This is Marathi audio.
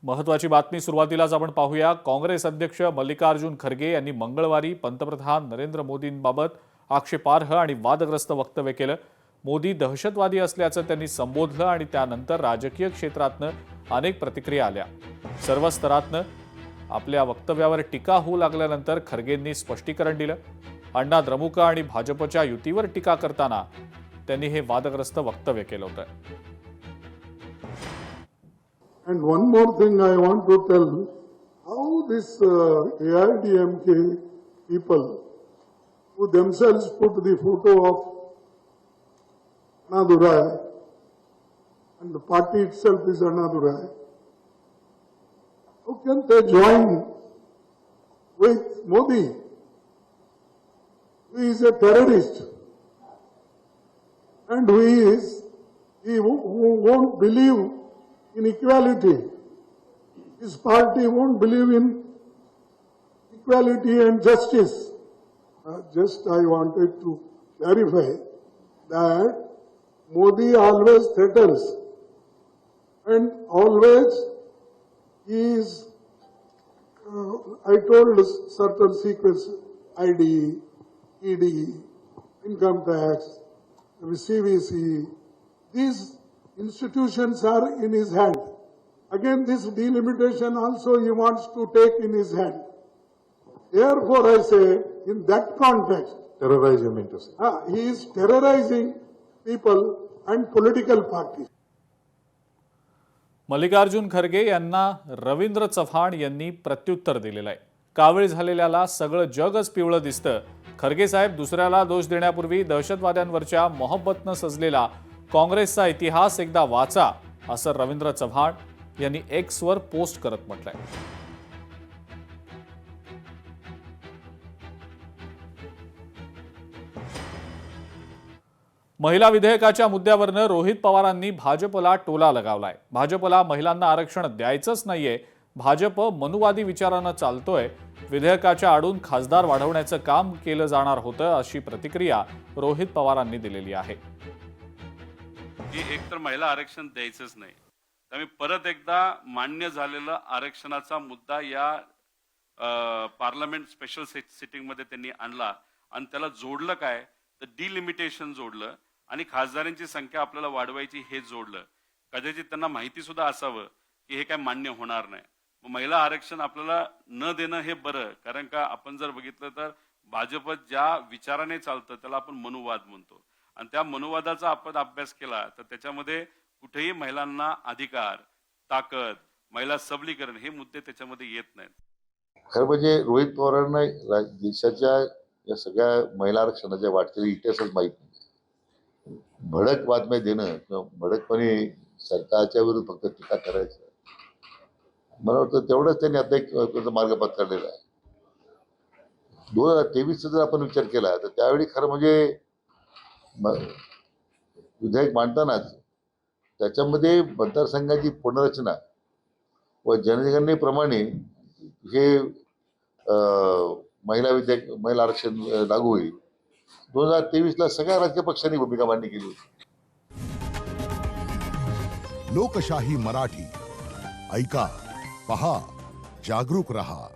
महत्वाची बातमी सुरुवातीलाच आपण पाहूया। काँग्रेस अध्यक्ष मल्लिकार्जुन खरगे यांनी मंगळवारी पंतप्रधान नरेंद्र मोदींबाबत आक्षेपार्ह आणि वादग्रस्त वक्तव्य केलं। मोदी दहशतवादी असल्याचं त्यांनी संबोधलं आणि त्यानंतर राजकीय क्षेत्रातनं अनेक प्रतिक्रिया आल्या। सर्व स्तरातनं आपल्या वक्तव्यावर टीका होऊ लागल्यानंतर खरगेंनी स्पष्टीकरण दिलं। अण्णा द्रमुक आणि भाजपच्या युतीवर टीका करताना त्यांनी हे वादग्रस्त वक्तव्य केलं होतं। And one more thing I want to tell, how this AIDMK people who themselves put the photo of Annadurai and the party itself is Annadurai, how can they join with Modi, who is a terrorist and who won't believe in equality. His party won't believe in equality and justice. Just I wanted to clarify that Modi always threatens and always is, I told certain sequence, ID, ED, income tax, CVC, these institutions are in his hand. Again, this delimitation also he wants to take in his hand. Therefore, I say, in that context, Terrorize, you mean to say? he is terrorizing people and political parties. Mallikarjun Kharge यांना रवींद्र चव्हाण यांनी प्रत्युत्तर दिलेलं आहे। कावीळ झालेल्याला सगळं जगच पिवळं दिसतं। खरगे साहेब, दुसऱ्याला दोष देण्यापूर्वी दहशतवाद्यांवरच्या मोहब्बतनं सजलेला काँग्रेसचा इतिहास एकदा वाचा, असं रवींद्र चव्हाण यांनी एक्सवर पोस्ट करत म्हटलंय। महिला विधेयकाच्या मुद्द्यावरनं रोहित पवारांनी भाजपला टोला लगावलाय। भाजपला महिलांना आरक्षण द्यायचंच नाहीये, भाजप मनुवादी विचारानं चालतोय, विधेयकाच्या आडून खासदार वाढवण्याचं काम केलं जाणार होतं, अशी प्रतिक्रिया रोहित पवारांनी दिलेली आहे। की एकतर महिला आरक्षण द्यायचंच नाही, त्यामुळे परत एकदा मान्य झालेला आरक्षणाचा मुद्दा या पार्लमेंट स्पेशल सिटिंग मध्ये त्यांनी आणला आणि त्याला जोडलं काय तर डिलिमिटेशन जोडलं आणि खासदारांची संख्या आपल्याला वाढवायची हे जोडलं। कदाचित त्यांना माहिती सुद्धा असावं की हे काय मान्य होणार नाही। महिला आरक्षण आपल्याला न देणं हे बरं, कारण का आपण जर बघितलं तर भाजप ज्या विचाराने चालतं त्याला आपण मनुवाद म्हणतो आणि त्या मनुवादाचा आपण अभ्यास केला तर त्याच्यामध्ये कुठेही महिलांना अधिकार, ताकद, महिला सबलीकरण हे मुद्दे त्याच्यामध्ये येत नाहीत। खरं म्हणजे रोहित पवारांना देशाच्या या सगळ्या महिला आरक्षणाच्या वाटचाली इतिहासच माहीत नाही। भडक बातम्या देणं किंवा भडकपणे सरकारच्या विरुद्ध फक्त टीका करायचं, मला वाटतं तेवढंच त्यांनी आता एक मार्ग पत्करलेला आहे। 2023चा जर आपण विचार केला तर त्यावेळी खरं म्हणजे विधेयक मांडतानाच त्याच्यामध्ये मतदारसंघाची पुनर्रचना व जनगणनेप्रमाणे हे महिला आरक्षण लागू होईल। 2023ला सगळ्या राजकीय पक्षांनी भूमिका मांडणी केली होती। लोकशाही मराठी ऐका, पहा, जागरूक रहा।